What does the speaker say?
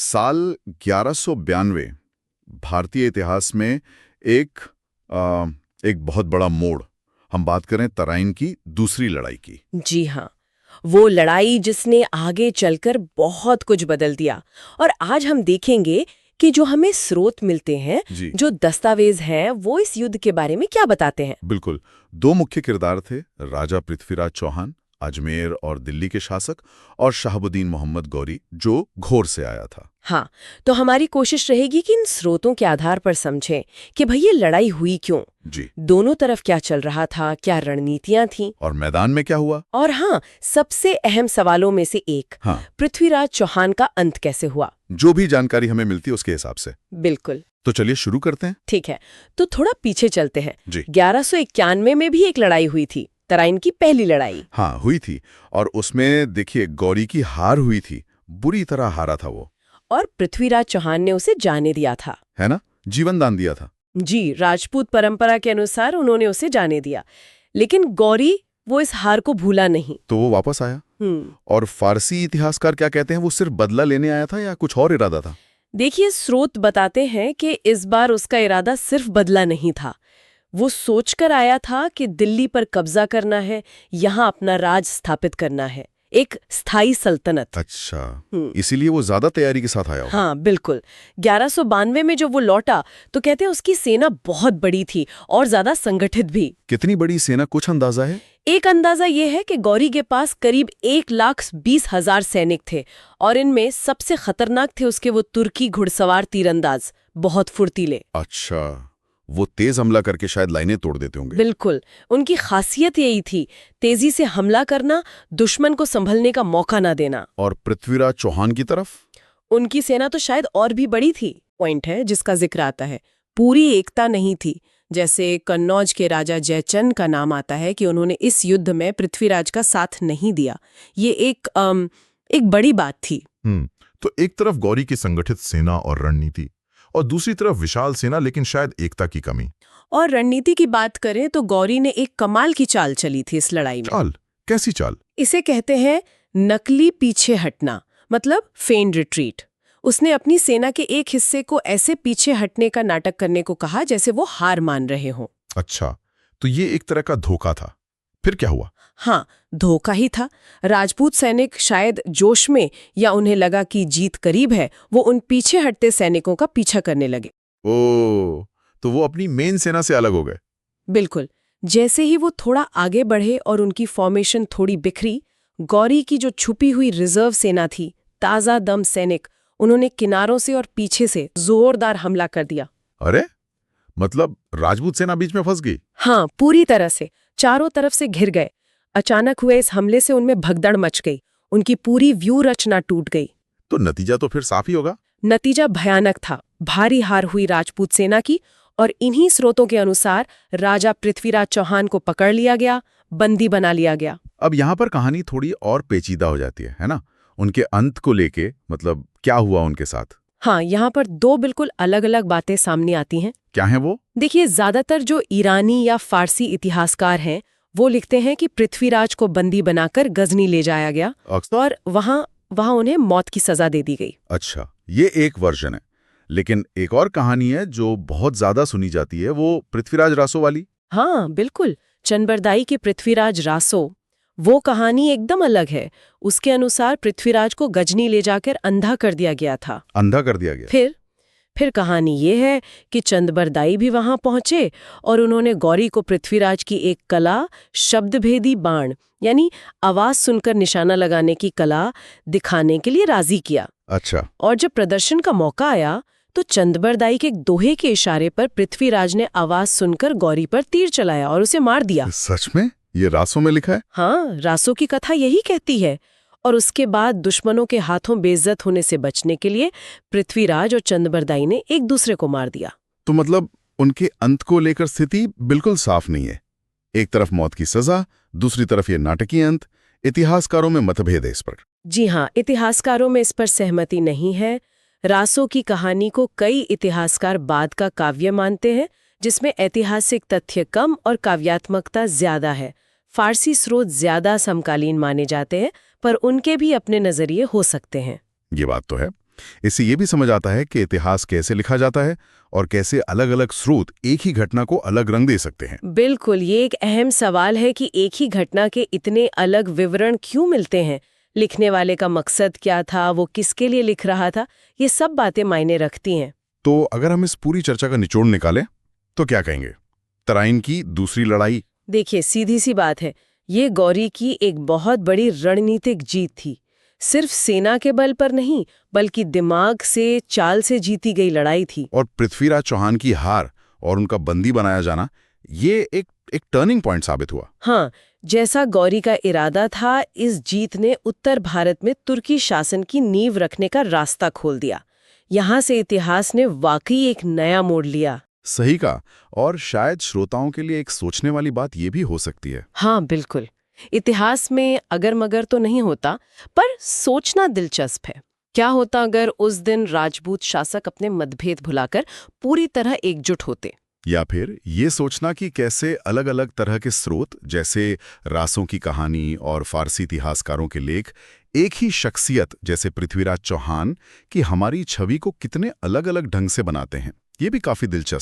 साल 1192 भारतीय इतिहास में एक एक बहुत बड़ा मोड़। हम बात करें तराइन की दूसरी लड़ाई की। जी हाँ, वो लड़ाई जिसने आगे चलकर बहुत कुछ बदल दिया। और आज हम देखेंगे कि जो हमें स्रोत मिलते हैं, जो दस्तावेज हैं, वो इस युद्ध के बारे में क्या बताते हैं। बिल्कुल। दो मुख्य किरदार थे, राजा पृथ्वीराज चौहान अजमेर और दिल्ली के शासक, और शहाबुद्दीन मोहम्मद गौरी जो घोर से आया था। हाँ, तो हमारी कोशिश रहेगी कि इन स्रोतों के आधार पर समझें कि भाई ये लड़ाई हुई क्यों, जी, दोनों तरफ क्या चल रहा था, क्या रणनीतियां थीं, और मैदान में क्या हुआ। और हाँ, सबसे अहम सवालों में से एक, पृथ्वीराज चौहान का अंत कैसे हुआ। जो भी जानकारी हमें मिलती है उसके हिसाब से। बिल्कुल। तो चलिए शुरू करते हैं। ठीक है, तो थोड़ा पीछे चलते हैं। 1191 में भी एक लड़ाई हुई थी, तराइन की पहली लड़ाई। हाँ, हुई थी। और उसमें देखिए गौरी की हार हुई थी, बुरी तरह हारा था वो। और पृथ्वीराज चौहान ने उसे जाने दिया था, है ना, जीवन दान दिया था। जी, राजपूत परंपरा के अनुसार उन्होंने उसे जाने दिया। लेकिन गौरी वो इस हार को भूला नहीं, तो वो वापस आया। और फारसी इतिहासकार क्या कहते हैं, वो सिर्फ बदला लेने आया था या कुछ और इरादा था। देखिए, स्रोत बताते हैं कि इस बार उसका इरादा सिर्फ बदला नहीं था। वो सोचकर आया था कि दिल्ली पर कब्जा करना है, यहाँ अपना राज स्थापित करना है, एक स्थायी सल्तनत। अच्छा, इसीलिए वो ज्यादा तैयारी के साथ आया होगा। हाँ बिल्कुल। 1192 में जब वो लौटा तो कहते हैं उसकी सेना बहुत बड़ी थी और ज्यादा संगठित भी। कितनी बड़ी सेना, कुछ अंदाजा है? एक अंदाजा ये है कि गौरी के पास करीब 1,20,000 सैनिक थे, और इनमें सबसे खतरनाक थे उसके वो तुर्की घुड़सवार तीरंदाज, बहुत फुर्तीले। अच्छा, वो तेज हमला करके शायद लाइनें तोड़ देते होंगे। बिल्कुल, उनकी खासियत यही थी, तेजी से हमला करना, दुश्मन को संभलने का मौका ना देना। और पृथ्वीराज चौहान की तरफ उनकी सेना तो शायद और भी बड़ी थी। पॉइंट है जिसका जिक्र आता है, पूरी एकता नहीं थी। जैसे कन्नौज के राजा जयचंद का नाम आता है कि उन्होंने इस युद्ध में पृथ्वीराज का साथ नहीं दिया। ये एक बड़ी बात थी। तो एक तरफ गौरी की संगठित सेना और रणनीति, और दूसरी तरफ विशाल सेना लेकिन शायद एकता की कमी। और रणनीति की बात करें तो गौरी ने एक कमाल की चाल चली थी इस लड़ाई में। चाल? कैसी चाल? इसे कहते हैं नकली पीछे हटना, मतलब फेन्ड रिट्रीट। उसने अपनी सेना के एक हिस्से को ऐसे पीछे हटने का नाटक करने को कहा जैसे वो हार मान रहे हों। अच्छा, तो ये एक तरह का धोखा था। फिर क्या हुआ? हाँ, धोखा ही था। राजपूत सैनिक शायद जोश में, या उन्हें लगा कि जीत करीब है, वो उन पीछे हटते सैनिकों का पीछा करने लगे। ओह, तो वो अपनी मेन सेना से अलग हो गए। बिल्कुल। जैसे ही वो थोड़ा आगे बढ़े और उनकी फॉर्मेशन थोड़ी बिखरी, गौरी की जो छुपी हुई रिजर्व सेना थी, ताजा दम सैनिक, उन्होंने किनारों से और पीछे से जोरदार हमला कर दिया। अरे, मतलब राजपूत सेना बीच में फंस गई? हाँ, पूरी तरह से चारों तरफ से घिर गए। अचानक हुए इस हमले से उनमें भगदड़ मच गई, उनकी पूरी व्यू रचना टूट गई। तो नतीजा तो फिर साफ ही होगा। नतीजा भयानक था, भारी हार हुई राजपूत सेना की, और इन्हीं स्रोतों के अनुसार राजा पृथ्वीराज चौहान को पकड़ लिया गया, बंदी बना लिया गया। अब यहाँ पर कहानी थोड़ी और पेचीदा हो जाती है ना, उनके अंत को लेके, मतलब क्या हुआ उनके साथ। हाँ, यहाँ पर दो बिल्कुल अलग अलग बातें सामने आती हैं। क्या है वो? देखिए, ज्यादातर जो ईरानी या फारसी इतिहासकार हैं वो लिखते हैं कि पृथ्वीराज को बंदी बनाकर गजनी ले जाया गया और वहाँ उन्हें मौत की सजा दे दी गई। अच्छा, ये एक वर्जन है। लेकिन एक और कहानी है जो बहुत ज्यादा सुनी जाती है, वो पृथ्वीराज रासो वाली। हाँ बिल्कुल, चंदबरदाई के पृथ्वीराज रासो। वो कहानी एकदम अलग है। उसके अनुसार पृथ्वीराज को गजनी ले जाकर अंधा कर दिया गया था। अंधा कर दिया गया? फिर कहानी ये है कि चंदबरदाई भी वहां पहुंचे और उन्होंने गौरी को पृथ्वीराज की एक कला, शब्दभेदी बाण यानी आवाज सुनकर निशाना लगाने की कला दिखाने के लिए राजी किया। अच्छा। और जब प्रदर्शन का मौका आया तो चंदबरदाई के एक दोहे के इशारे पर पृथ्वीराज ने आवाज सुनकर गौरी पर तीर चलाया और उसे मार दिया। सच में? ये रासो में लिखा है? हाँ, रासो की कथा यही कहती है। और उसके बाद दुश्मनों के हाथों बेइज्जत होने से बचने के लिए पृथ्वीराज और चंदबरदाई ने एक दूसरे को मार दिया। तो मतलब उनके अंत को लेकर स्थिति बिल्कुल साफ नहीं है। एक तरफ मौत की सजा, दूसरी तरफ ये नाटकीय अंत। इतिहासकारों में मतभेद है इस पर। जी हाँ, इतिहासकारों में इस पर सहमति नहीं है। रासो की कहानी को कई इतिहासकार बाद का काव्य मानते हैं, जिसमें ऐतिहासिक तथ्य कम और काव्यात्मकता ज्यादा है। फारसी स्रोत ज्यादा समकालीन माने जाते हैं, पर उनके भी अपने नजरिए हो सकते हैं। ये बात तो है। इससे ये भी समझ आता है कि इतिहास कैसे लिखा जाता है और कैसे अलग-अलग स्रोत एक ही घटना को अलग रंग दे सकते हैं। बिल्कुल, ये एक अहम सवाल है कि एक ही घटना के इतने अलग विवरण क्यों मिलते हैं। लिखने वाले का मकसद क्या था, वो किसके लिए लिख रहा था, ये सब बातें मायने रखती हैं। तो अगर हम इस पूरी चर्चा का निचोड़ निकालें तो क्या कहेंगे? तराइन की दूसरी लड़ाई। देखिए, सीधी सी बात है, ये गौरी की एक बहुत बड़ी रणनीतिक जीत थी। सिर्फ सेना के बल पर नहीं, बल्कि दिमाग से, चाल से जीती गई लड़ाई थी। और पृथ्वीराज चौहान की हार और उनका बंदी बनाया जाना, ये एक टर्निंग पॉइंट साबित हुआ। हाँ, जैसा गौरी का इरादा था, इस जीत ने उत्तर भारत में तुर्की शासन की नींव रखने का रास्ता खोल दिया। यहाँ से इतिहास ने वाकई एक नया मोड़ लिया। सही कहा। और शायद श्रोताओं के लिए एक सोचने वाली बात ये भी हो सकती है। हाँ, बिल्कुल। इतिहास में अगर मगर तो नहीं होता, पर सोचना दिलचस्प है। क्या होता अगर उस दिन राजपूत शासक अपने मतभेद भुलाकर पूरी तरह एकजुट होते? या फिर ये सोचना कि कैसे अलग-अलग तरह के स्रोत, जैसे रासों की कहानी और फारसी इतिहासकारों के लेख, एक ही शख्सियत जैसे पृथ्वीराज चौहान की हमारी छवि को कितने अलग-अलग ढंग से बनाते हैं। ये भी काफी दिलचस्प